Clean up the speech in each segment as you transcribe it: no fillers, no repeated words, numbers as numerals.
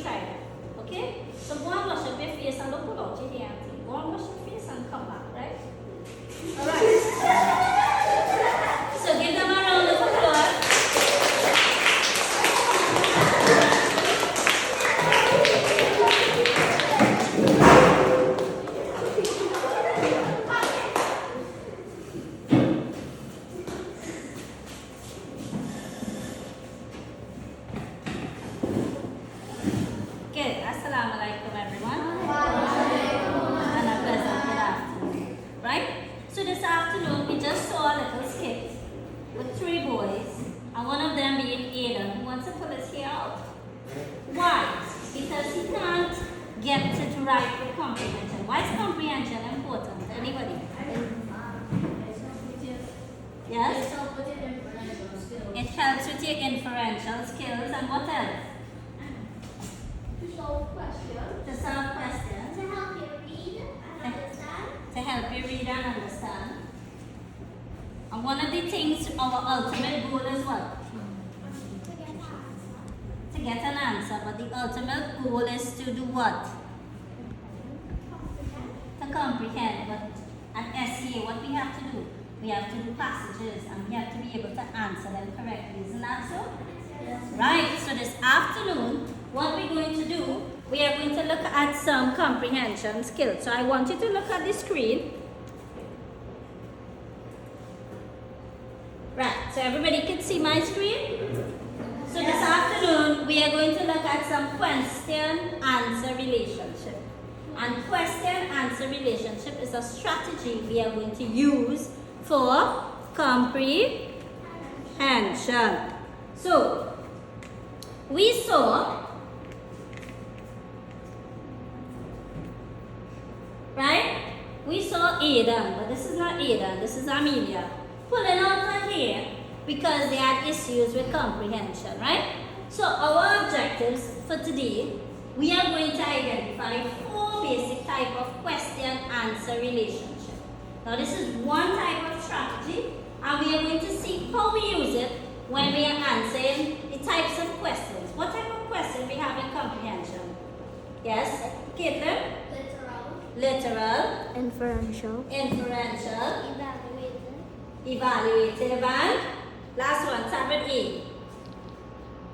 to try that. Okay? So go and wash up your face and don't pull out your hair. Go and wash your face and come back, right? Alright. So give them a round of applause. Okay, assalamu alaikum everyone. And a pleasant good afternoon. Right? So this afternoon we just saw a little skit with 3 boys and one of them being Aiden who wants to pull his hair out. Why? Because he can't get it right with comprehension. Why is comprehension important? Anybody? Yes? It helps with your inferential skills and what else? To solve questions. To solve questions. To help you read and understand. To help you read and understand. And one of the things, our ultimate goal is what? To get an answer. But the ultimate goal is to do what? To comprehend. But at SCA, what we have to do? We have to do passages and we have to be able to answer them correctly. Isn't that so? Yes. Right. So this afternoon, what we're going to do, we are going to look at some comprehension skills. So I want you to look at the screen. Right, so everybody can see my screen? So this afternoon, we are going to look at some question-answer relationship. And question-answer relationship is a strategy we are going to use for comprehension. So, we saw, right? We saw Aiden, but this is not Aiden, this is Amelia, pulling out her hair because they had issues with comprehension, right? So our objectives for today, we are going to identify 4 basic type of question-answer relationship. Now this is one type of strategy and we are going to see how we use it when we are answering the types of questions. What type of question we have in comprehension? Yes, Caitlin? Literal. Inferential. Inferential. Evaluative. Evaluative and last one, start with E.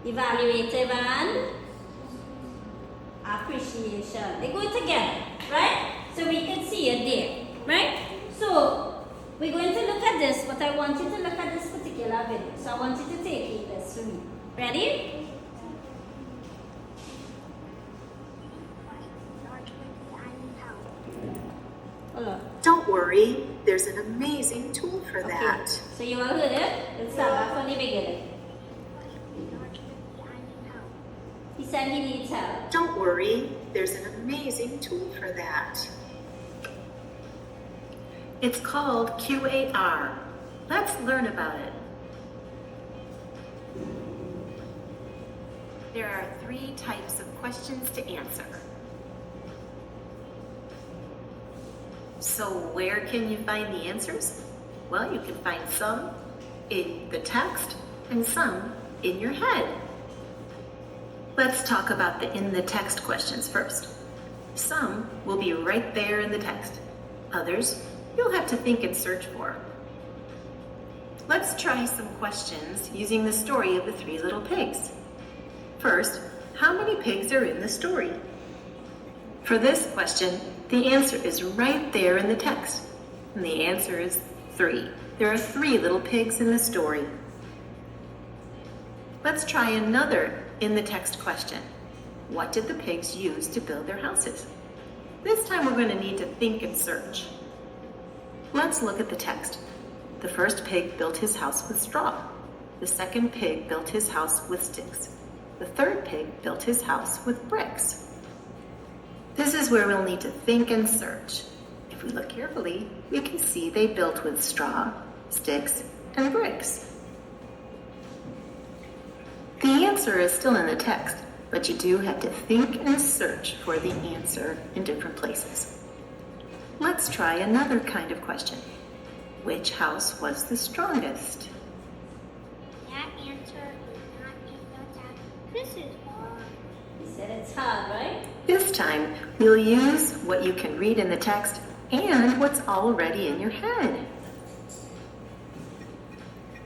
Evaluative and appreciation. They go together, right? So we can see it there, right? So we're going to look at this, but I want you to look at this particular video. So I want you to take this to me. Ready? Hold on. Don't worry, there's an amazing tool for that. So you all heard it? Let's start back from the beginning. He said he needs help. Don't worry, there's an amazing tool for that. It's called QAR. Let's learn about it. There are 3 types of questions to answer. So where can you find the answers? Well, you can find some in the text and some in your head. Let's talk about the in the text questions first. Some will be right there in the text. Others you'll have to think and search for. Let's try some questions using the story of the 3 little pigs. First, how many pigs are in the story? For this question, the answer is right there in the text. And the answer is 3. There are 3 little pigs in the story. Let's try another in the text question. What did the pigs use to build their houses? This time we're going to need to think and search. Let's look at the text. The first pig built his house with straw. The second pig built his house with sticks. The third pig built his house with bricks. This is where we'll need to think and search. If we look carefully, we can see they built with straw, sticks, and bricks. The answer is still in the text, but you do have to think and search for the answer in different places. Let's try another kind of question. Which house was the strongest? That answer is not in the text. This is hard. He said it's hard, right? This time, you'll use what you can read in the text and what's already in your head.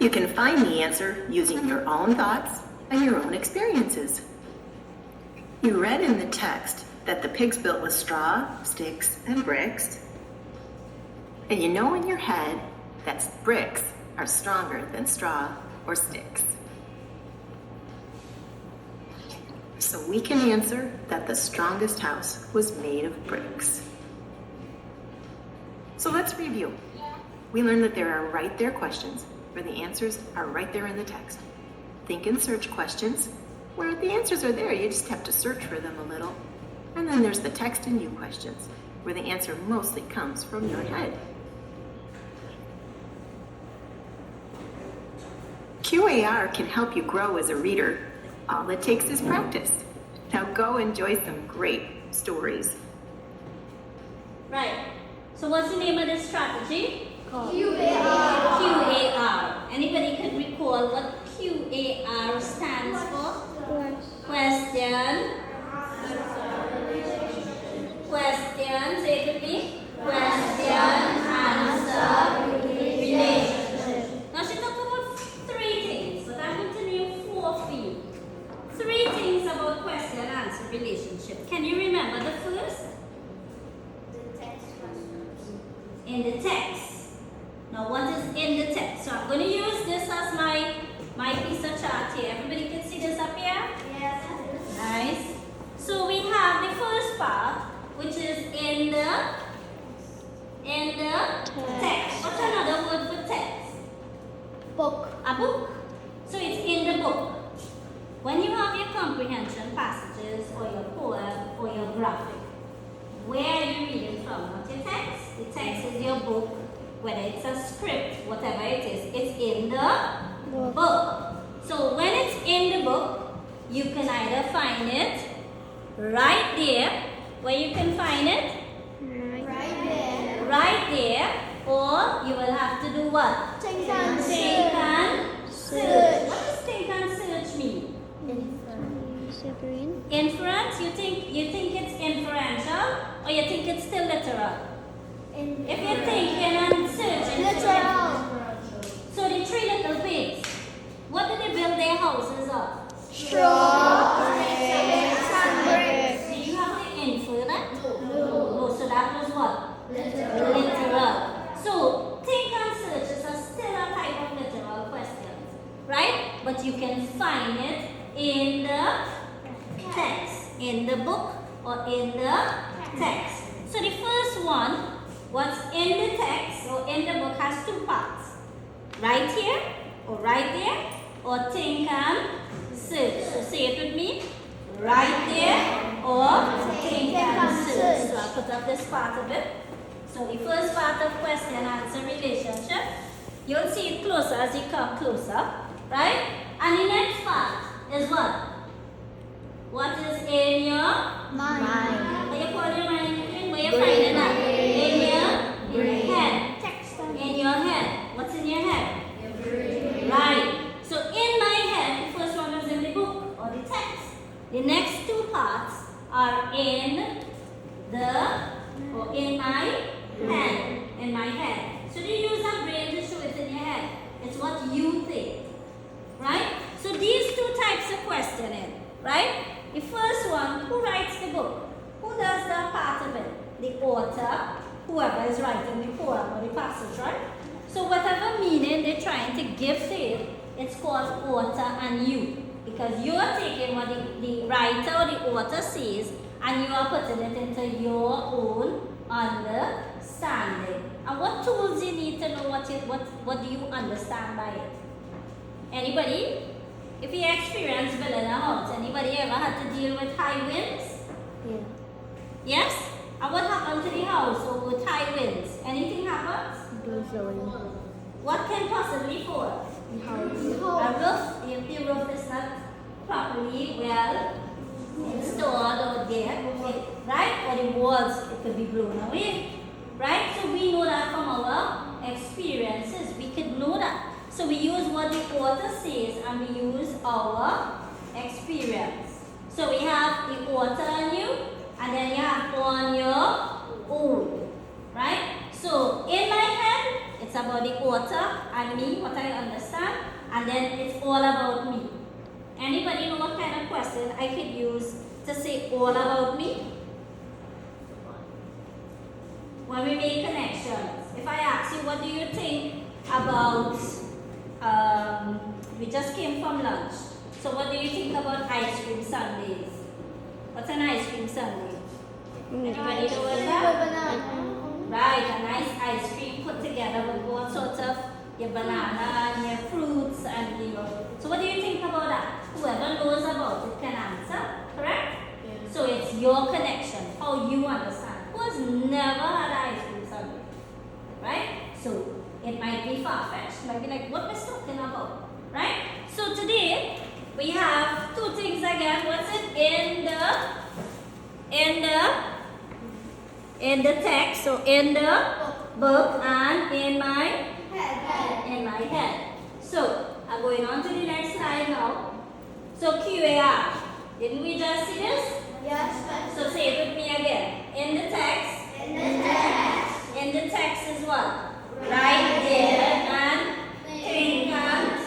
You can find the answer using your own thoughts and your own experiences. You read in the text that the pig's built with straw, sticks, and bricks. And you know in your head that bricks are stronger than straw or sticks. So we can answer that the strongest house was made of bricks. So let's review. We learned that there are right there questions where the answers are right there in the text. Think and search questions where the answers are there, you just have to search for them a little. And then there's the text and you questions where the answer mostly comes from your head. QAR can help you grow as a reader. All it takes is practice. Now go enjoy some great stories. Right. So what's the name of this strategy? QAR. QAR. Anybody can recall what QAR stands for? Question. Question. Say it with me. Question, answer, relationship. Now she talked about 3 things, but I'm going to name 4 for you. 3 things about question, answer, relationship. Can you remember the first? In the text. Now what is in the text? So I'm going to use this as my piece of chart here. Everybody can see this up here? Yes. Nice. So we have the first part, which is in the text. What's another word for text? Book. A book. So it's in the book. When you have your comprehension passages or your poem or your graphic, where are you reading from? What's your text? The text is your book, whether it's a script, whatever it is, it's in the book. So when it's in the book, you can either find it right there, where you can find it right there, or you will have to do what? Think and Think and search. What does think and search mean? Inference? You think it's inferential, or you think it's still literal? If you're thinking and searching, Literal. so the 3 little pigs, what did they build their houses of? Straw. Do you have to infer that? No. So that was what? Literal. So think and search is still a type of literal question, right? But you can find it in the text, in the book or in the text. So the first one, what's in the text or in the book has 2 parts. Right here or right there, or think and search. So say it with me. Right there or think and search. So I'll put up this part of it. So the first part of question answer relationship, you'll see it closer as you come closer, right? And the next part is what? What is in your Mind. What you call your mind? Where you find it at? In your head. In your head. What's in your head? Right. So in my head, the first one is in the book or the text. The next 2 parts are in my head. In my head. So you use our brain to show it in your head. It's what you think. Right? So these 2 types of questioning. Right? The first one, who writes the book? Who does that part of it? The author, whoever is writing the poem or the passage, right? So whatever meaning they're trying to give to it, it's called author and you. Because you're taking what the writer or the author says and you are putting it into your own understanding. And what tools you need to know what do you understand by it? Anybody? If you experience building a house, anybody ever had to deal with high winds? Yeah. Yes? And what happened to the house with high winds? Anything happens? What can possibly fall? A roof, if the roof is not properly well installed or there, right? Or the walls, it could be blown away, right? So we know that from our experiences. We could know that. So we use what the author says and we use our experience. So we have the author on you, and then you have on your own, right? So in my head, it's about the author and me, what I understand, and then it's all about me. Anybody know what kind of question I could use to say all about me? When we make connections, if I ask you, what do you think about, we just came from lunch, so what do you think about ice cream sundaes? What's an ice cream sundae? Anybody know what that? Right, a nice ice cream put together with all sorts of your banana and your fruits and your... So what do you think about that? Whoever knows about it can answer, correct? Yes. So it's your connection, how you understand. Who has never had ice cream sundae? Right? So it might be far-fetched, might be like, what we're talking about? Right? So today we have two things again. What's it? In the text, so in the book and in my head. So I'm going on to the next slide now. So QAR. Didn't we just see this? Yes. So say it with me again. In the text. In the text is what? Right there and think and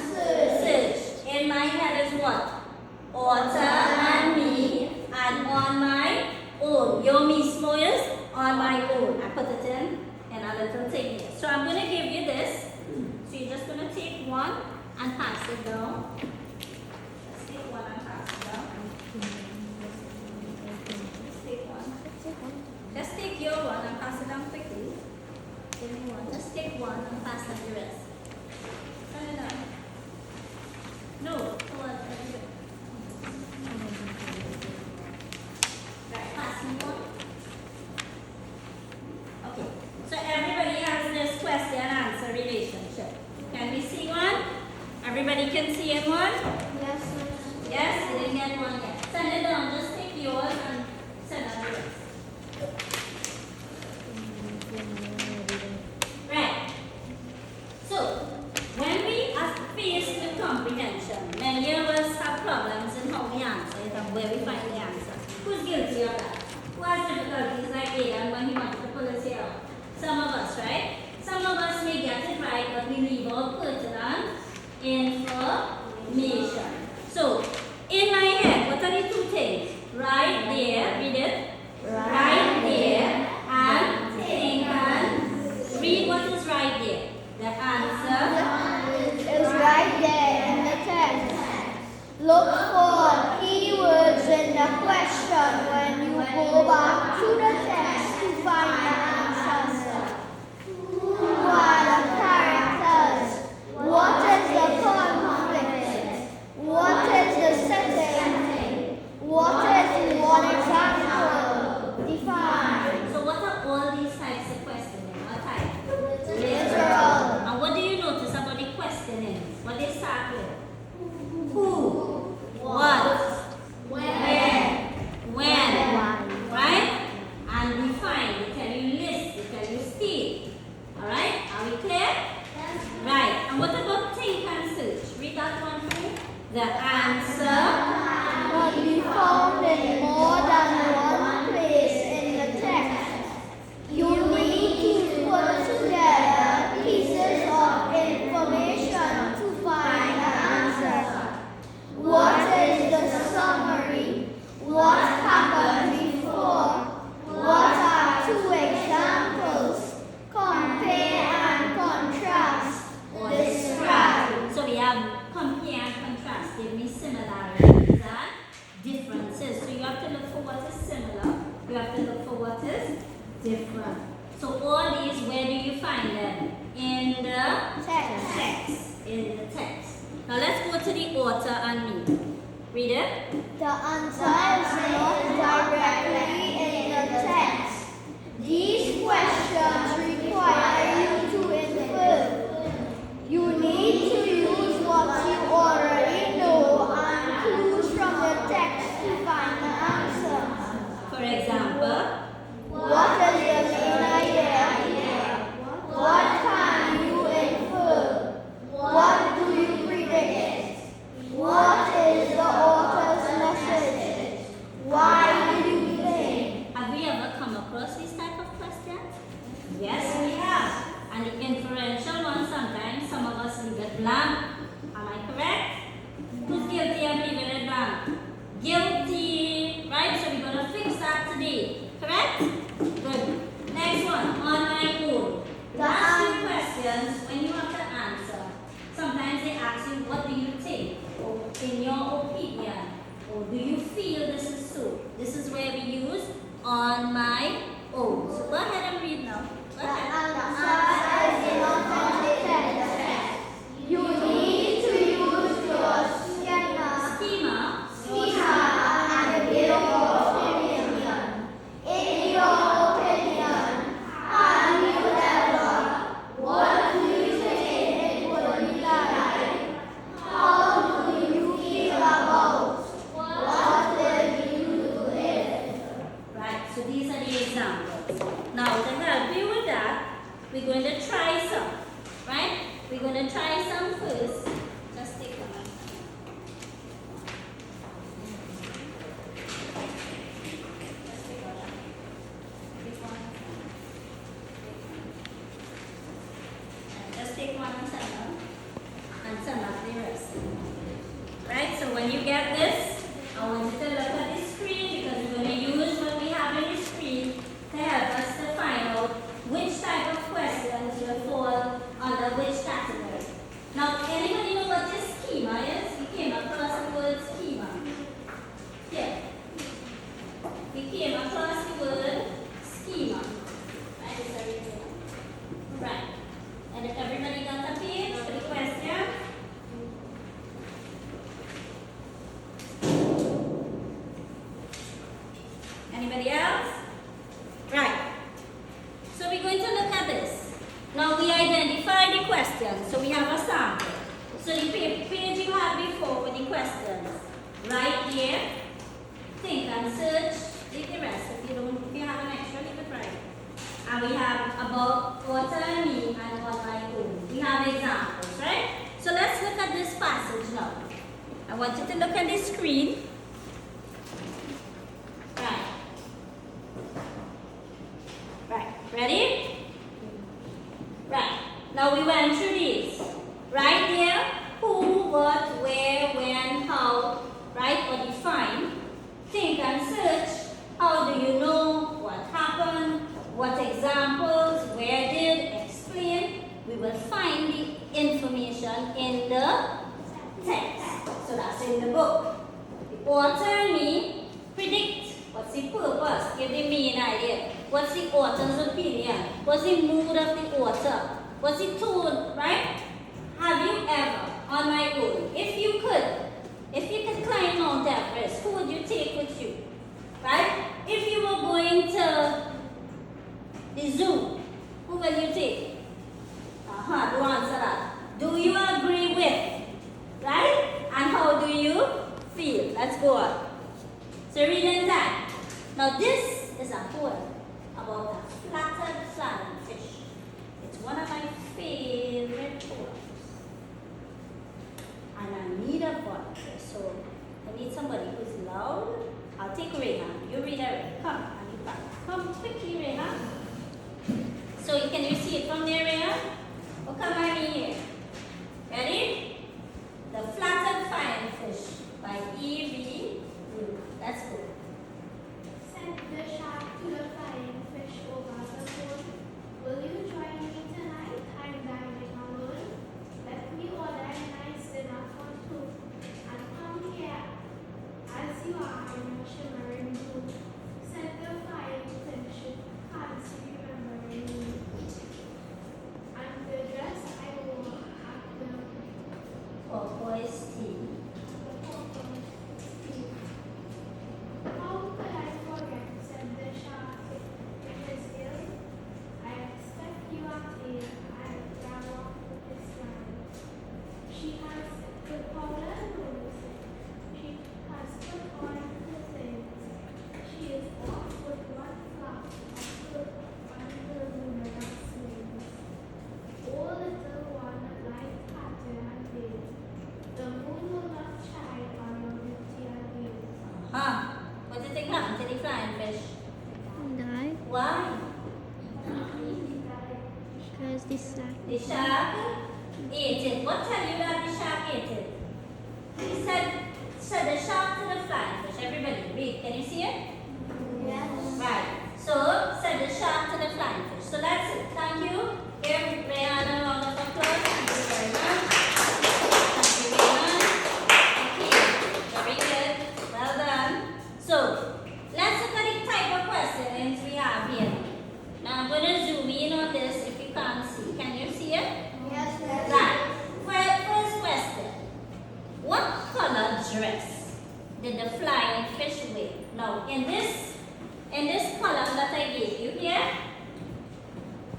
search. In my head is what? Author and me, and on my own. Yo mismo is on my own. I put it in a little thing here. So I'm going to give you this. So you're just going to take one and pass it down. Just take one and pass it down. Just take one. Just take your one and pass it down quickly. Give me one. Just take one and pass down the rest. Turn it down. No, hold on. Right, pass me one. Okay, so everybody has this question and answer relationship. Can we see one? Everybody can see it one? Yes. Yes, you didn't get one yet. Send it down, just take yours and send out the rest. Right. So, when we are faced with comprehension, many of us have problems in how we answer it and where we find the answer. Who's guilty of that? Who has difficulties like Aiden when he wanted to pull his hair out? Some of us, right? Some of us may get it right, but we leave out pertinent information. So, in my head, what are the two things? Right there, read it. Right there, and think and read what is right there. The answer. Is right there in the text. Look for keywords in the question when you go back to the text to find the answers. Who are the characters? What is the conflict? What is the setting? What is one example? Define. So what are all these types of questioning? What type? Literal. And what do you notice about the questioning? What they start with? Who? What? When? Right? And define. They tell you list. They tell you state. Alright? Are we clear? Right. And what about think and search? Read that one for me. The answer. Can be found in more than one place in the text. You need to put together pieces of information to find the answer. What is the summary? What happened before? What are two examples? Compare and contrast. Describe. So we have compare and contrast. Give me similarities and differences. So you have to look for what is similar. You have to look for what is different. So all these, where do you find them? In the text. In the text. Now let's go to the author and me. Read it. The answer is not directly in the text. These questions require you to infer. You need to use what you already know and clues from the text to find the answer. For example, What is the main idea? What can you infer? What do you predict? What is the author's message? We're going to try some first. Just take one. Just take one. Take one. And just take one and send up the rest. Right? So when you get this, I want you to look at the screen because we're going to use what we have in the screen to help us to find out which type of questions will fall under which category. Now, anybody know what this schema is? We came across the word schema. Here. We came across the word schema. Right? Is everything? Right. And if everybody got a page for the question? Anybody else? Right. So we're going to look at this. Now we identify the questions. So we have a sample. So the page you had before with the questions. Right here. Think and search. Leave the rest. If you have an extra, leave it right. And we have about water and me and on my own. We have examples, right? So let's look at this passage now. I want you to look at the screen. Right. Right. Ready? Right. Now we went through these. Right there, who, what, where, when, how, right, or define. Think and search. How do you know what happened? What examples? Where did? Explain. We will find the information in the text. So that's in the book. The author me predict. What's the purpose? Give the main idea. What's the author's opinion? What's the mood of the author? What's the tone, right? Have you ever, on my own, if you could climb Mount Everest, who would you take with you? Right? If you were going to the zoo, who will you take? Do answer that. Do you agree with? Right? And how do you feel? Let's go on. So reading time. Now this is a poem about a flattered flying fish. It's one of my favorite poems. And I need a volunteer. So I need somebody who's loud. I'll take Rehan. You read it. Come, I need that. Come quickly, Rehan. So can you see it from there, Rehan? Oh, come by me here. Ready? The Flattered Flying Fish by E.B. Let's go. Said the shark to the flying fish over the pond. Will you join me tonight? I'm dining alone. Let me order a nice dinner for two. And come here as you are in your shimmering blue. Said the flying fish, can't you remember me? And the dress I wore at the Porpoise tea. How could I forget? Said the shark. It is ill. I expect you are here. I ran off with this line. She has put powder nose. She has put on the things. She is off with one flap of silk under the luminous wings. Oh, little one, like pattern and veil. The moon will not shine on your beauty again. What do you think happened to the flying fish? Die Why? because this The shark ate it. What tell you that the shark ate it? He said the shark to the flying fish. Everybody, read. Can you see it? Yes. Right. So, said the shark to the flying fish. So that's it. Thank you. Give Rihanna a round of applause. Thank you very much. Thank you, Rihanna. Okay. Very good. Well done. So, let's look at the type of questions we have here. Now, I'm going to zoom in on this if you can't see. Can you see it? Yes, Right. First question. What color dress did the flying fish wear? Now, in this column that I gave you here,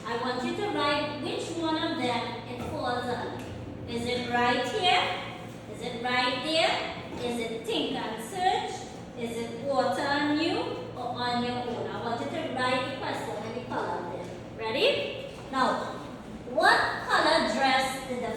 I want you to write which one of them it falls on. Is it right here? Is it right there? Is it think and search? Is it water on you or on your own? I want you to write the question in the column there. Ready? Now, what color dress did the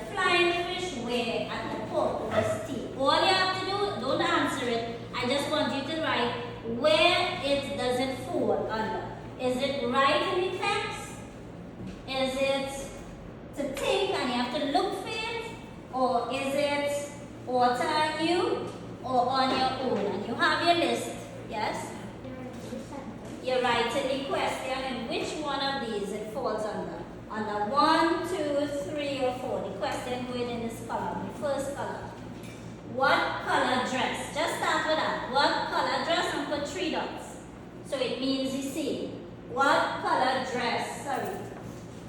What color dress? Just start with that. What color dress and put 3 dots. So it means the same. What color dress,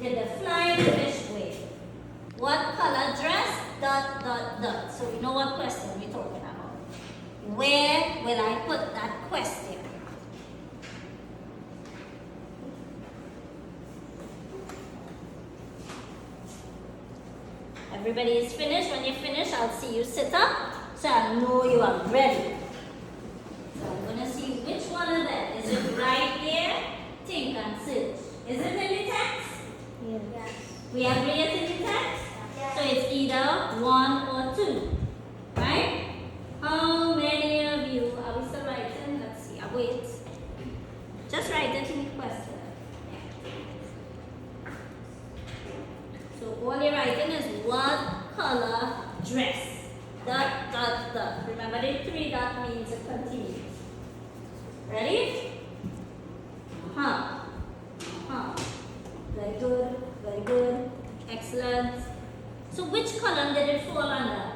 did the flying fish wear? What color dress? Dot, dot, dot. So we know what question we're talking about. Where will I put that question? Everybody is finished. When you finish, I'll see you sit up so I'll know you are ready. So I'm going to see which one of them. Is it right there? Think and search. Is it in the text? Yes. We agree it's in the text? Yes. So it's either 1 or 2. Right? How many of you are we still writing? Let's see. I'll wait. Just write it in the question. So all you're writing is what color dress. Dot, dot, dot. Remember the 3 dot means it continues. Ready? Very good, very good. Excellent. So which column did it fall under?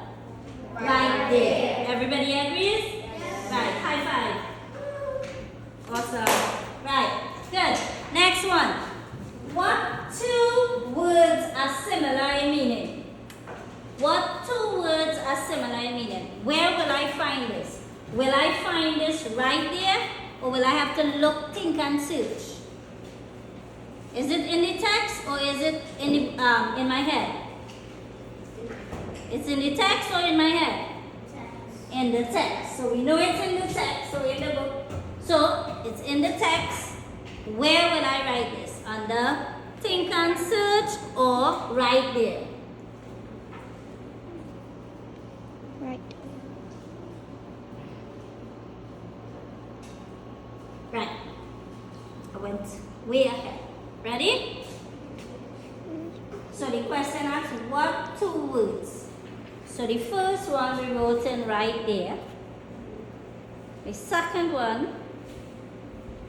Right there. Everybody agrees? Yes. Right, high five. Awesome. Right, good. Next one. What 2 words are similar in meaning? What 2 words are similar in meaning? Where will I find this? Will I find this right there? Or will I have to look, think and search? Is it in the text or is it in my head? It's in the text or in my head? In the text. So we know it's in the text, so in the book. So it's in the text. Where will I write this? Under think and search or right there? Right. Right. I went way ahead. Ready? So the question asks what 2 words? So the first one we wrote in right there. The second one,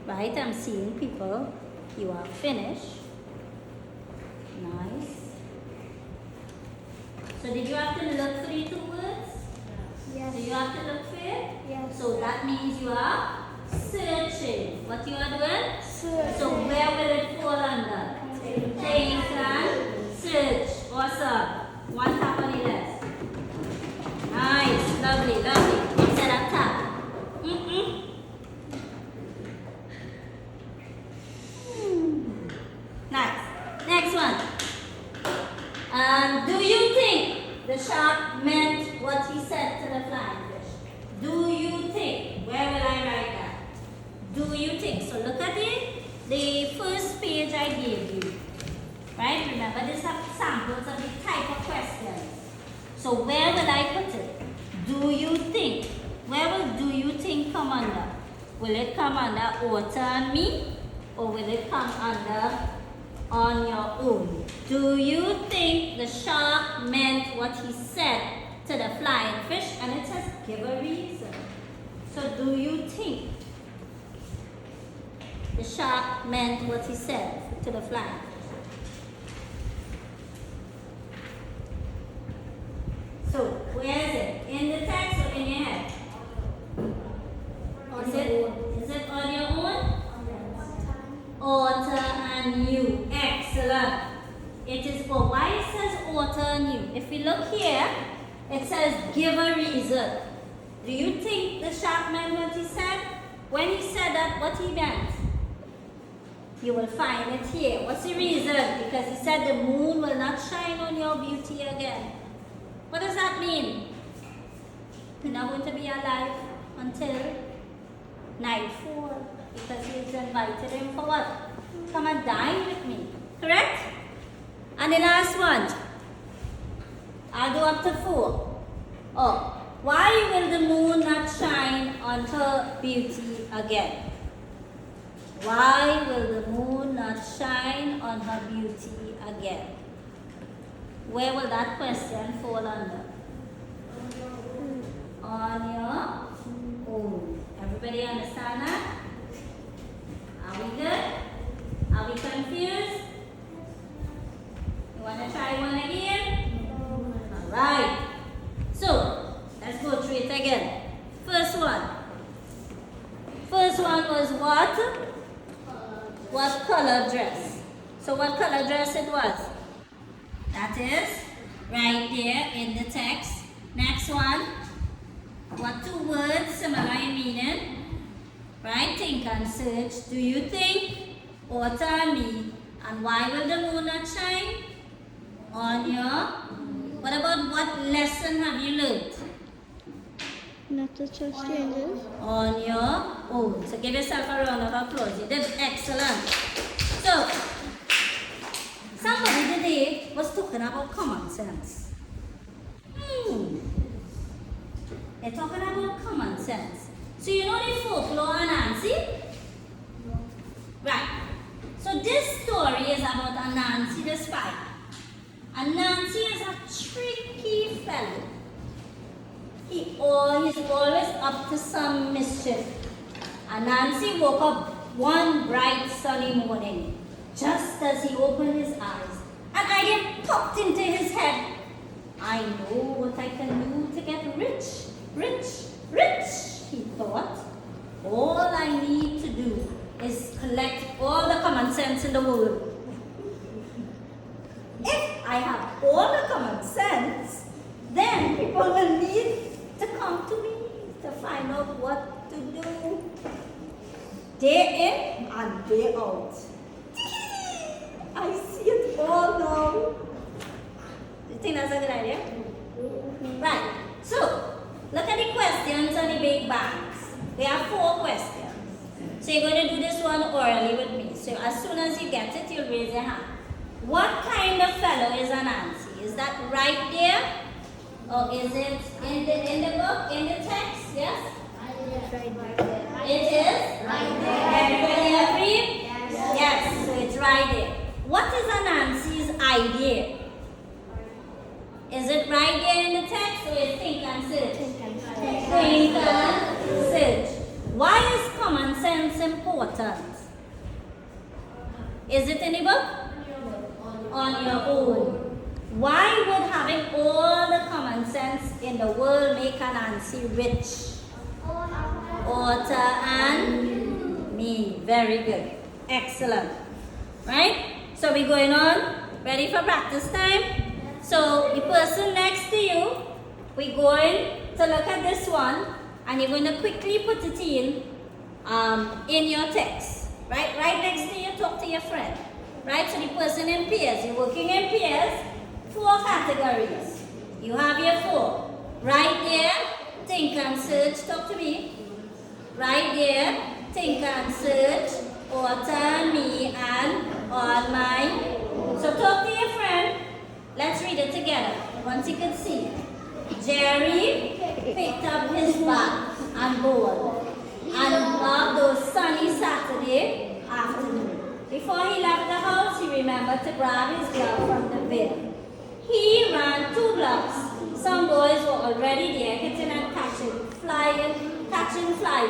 right, I'm seeing people. You are finished. Nice. So did you have to look for the 2 words? Yes. Do you have to look for it? Yes. So that means you are searching. What you are doing? Searching. So where will it fall under? Think and search. Awesome. One tap on the desk. Nice. Lovely, lovely. Set up top. Nice. Next one. Do you think the shark meant what he said to the flying fish? Do you think? Where will I write that? Do you think? So look at it. The first page I gave you. Right? Remember, these are samples of the type of questions. So where will I put it? Do you think? Where will do you think come under? Will it come under author and me? Or will it come under on your own? Do you think the shark meant what he said to the flying fish? And it says give a reason. So do you think the shark meant what he said to the flying fish? So where is it? In the text or in your head? Is it on your own? Author and you. Excellent. It is for why it says author and you. If we look here, it says give a reason. Do you think the shark meant what he said? When he said that, what he meant? You will find it here. What's the reason? Because he said the moon will not shine on your beauty again. What does that mean? You're not going to be alive until nightfall. Because he's invited him for what? Come and dine with me. Correct? And the last one. I'll go up to 4. Oh, why will the moon not shine on her beauty again? Why will the moon not shine on her beauty again? Where will that question fall under? On your own. Everybody understand that? Are we good? Are we confused? You want to try one again? Alright. So, let's go colored dress. So what color dress it was? That is right there in the text. Next one. What two words similar in meaning? Right? Think and search. Do you think? Author and me. And why will the moon not shine? On your. What about what lesson have you learned? Not to trust strangers. On your own. So give yourself a round of applause. You did excellent. So, somebody today was talking about common sense. They're talking about common sense. So you know the folklore and Nancy? Right. So this story is about a Nancy the spy. And Nancy is a tricky fellow. He's always up to some mischief. And Nancy woke up one bright sunny morning, just as he opened his eyes. An idea popped into his head. I know what I can do to get rich, rich, rich, he thought. All I need to do is collect all the common sense in the world. If I have all the common sense, then people will need to come to me to find out what to do. Day in and day out. I see it all now. Do you think that's a good idea? Right. So, look at the questions on the big bags. We have 4 questions. So you're going to do this one orally with me. So as soon as you get it, you'll raise your hand. What kind of fellow is a Nancy? Is that right there? Or is it in the book, in the text? Yes? It is? Right there. Everybody agree? Yes. So it's right there. What is a Nancy's idea? Is it right there in the text or is think and search? Think and search. Why is common sense important? Is it in the book? On your own. Why would having all the common sense in the world make a Nancy rich? Author and me. Very good. Excellent. Right? So we're going on. Ready for practice time? So the person next to you, we're going to look at this one and you're going to quickly put it in your text. Right? Right next to you, talk to your friend. Right? So the person in pairs. You're working in pairs. 4 categories. You have your 4. Right there, think and search. Talk to me. Right there, think and search. Author, me, and on my. So talk to your friend. Let's read it together. Once you can see. Jerry picked up his bag and board and loved those sunny Saturday afternoon. Before he left the house, he remembered to grab his glove from the bin. He ran 2 blocks. Some boys were already there, hitting and catching fly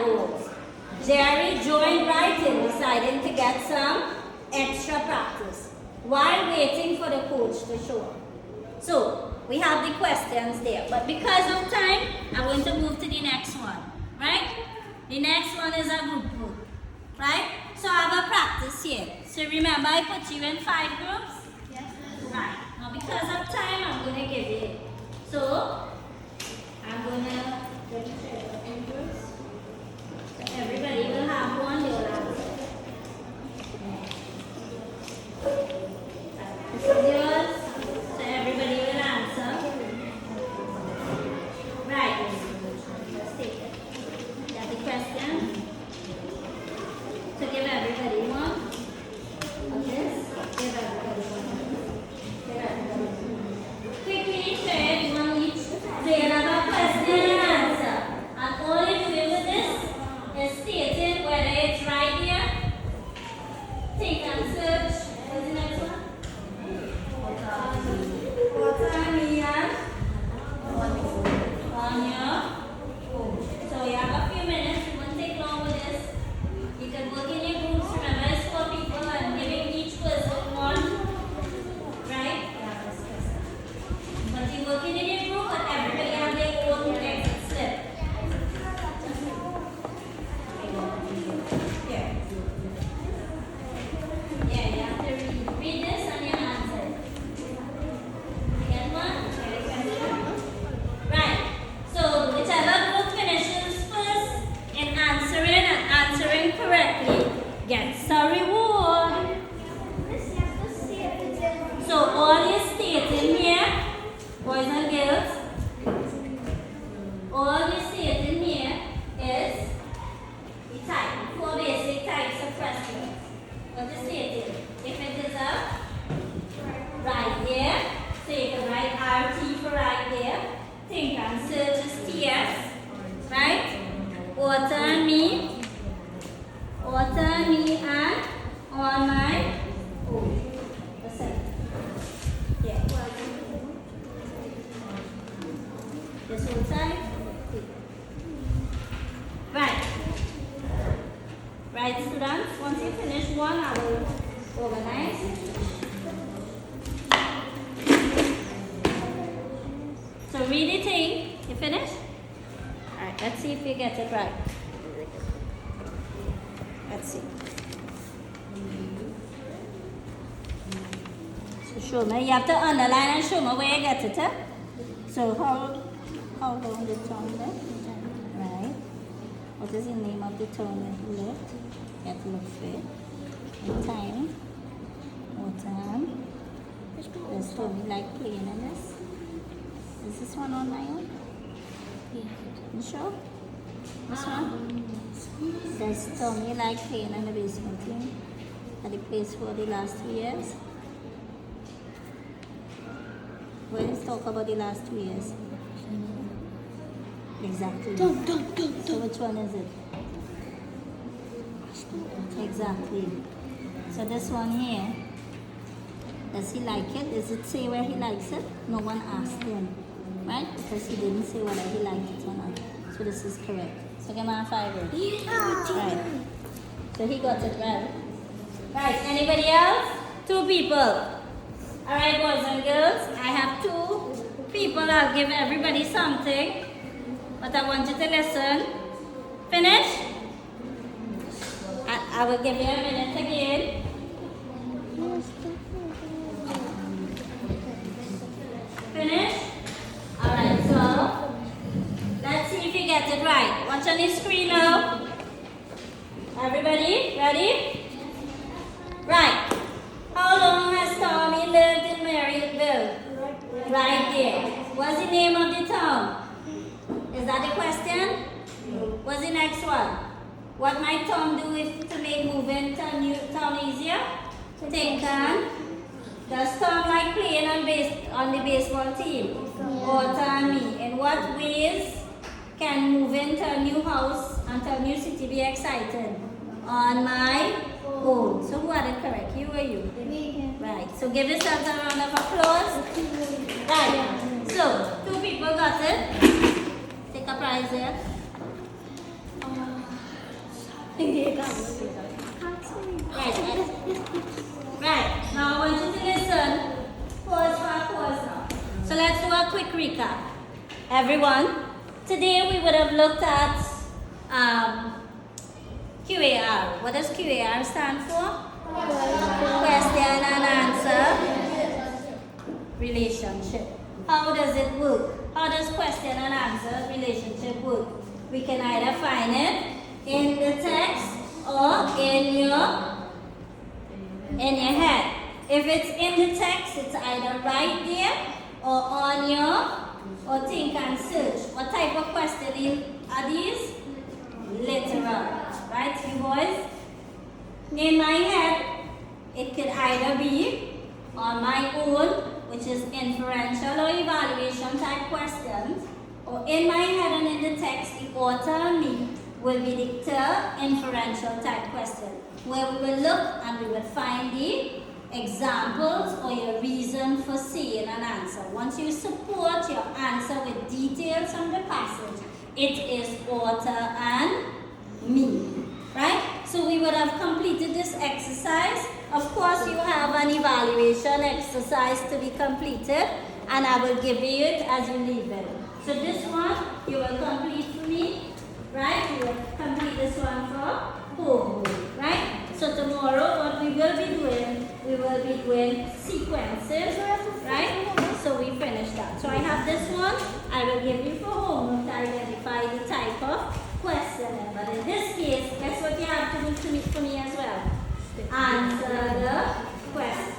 balls. Jerry joined right in, deciding to get some extra practice while waiting for the coach to show up. So, we have the questions there, but because of time, I'm going to move to the next one, right? The next one is a group book, right? So, I have a practice here. So, remember, I put you in 5 groups? Yes. Right. Now, because of time, I'm going to give you it. So, I'm going to register in groups. So, everybody will have one, they will answer. This is yours. So, everybody will answer. Right. Let's take it. You have the question. So, give everybody one. Of this. Give everybody one. Quickly share one each. This whole side. Right. Right, students. Once you finish one, I will organize. So read the thing. You finish? Alright, let's see if you get it right. Let's see. So show me. You have to underline and show me where you get it, huh? So how long the tongue left? Right. What is the name of the tongue left? You have to look for it. And time. More time. Does Tommy like playing in this? Is this one on my own? You sure? This one? Does Tommy like playing in the baseball team that he plays for the last 2 years? Well, let's talk about the last 2 years. Exactly. So which one is it? Exactly. So this one here, does he like it? Does it say where he likes it? No one asked him, right? Because he didn't say whether he liked it or not. So this is correct. So give him a 5 words. Right. So he got it right. Right, anybody else? 2 people. Alright, boys and girls, I have 2 people. I'll give everybody something. But I want you to listen. Finish? I will give you a minute again. Finish? Alright, so let's see if you get it right. Watch on the screen now. Everybody, ready? Right. How long has Tommy lived in Maryville? Right there. What's the name of the town? Is that the question? What's the next one? What might Tom do to make moving to a new town easier? Think on. Does Tom like playing on the baseball team? Or Tommy? In what ways can moving to a new house and to a new city be exciting? On my own. So who had it correct? You or you? Right. So give yourselves a round of applause. Right. So 2 people got it. Take a prize there. Right. Now I want you to listen. Pause now. So let's do a quick recap. Everyone, today we would have looked at QAR. What does QAR stand for? Question and answer relationship. How does it work? How does question and answer relationship work? We can either find it in the text or in your head. If it's in the text, it's either right there or on your or think and search. What type of question are these? Literal. Right, you boys? In my head, it could either be on my own, which is inferential or evaluation type questions, or in my head and in the text, the author and me will be the inferential type question, where we will look and we will find the examples or your reason for saying an answer. Once you support your answer with details from the passage, it is author and me. Right? So we would have completed this exercise. Of course, you have an evaluation exercise to be completed, and I will give you it as you leave it. So this one, you will complete for me, right? You will complete this one for homework, right? So tomorrow, what we will be doing sequences, right? So we finish that. So I have this one. I will give you for homework to identify the type of question. But in this case, guess what you have to do for me as well? Answer the question.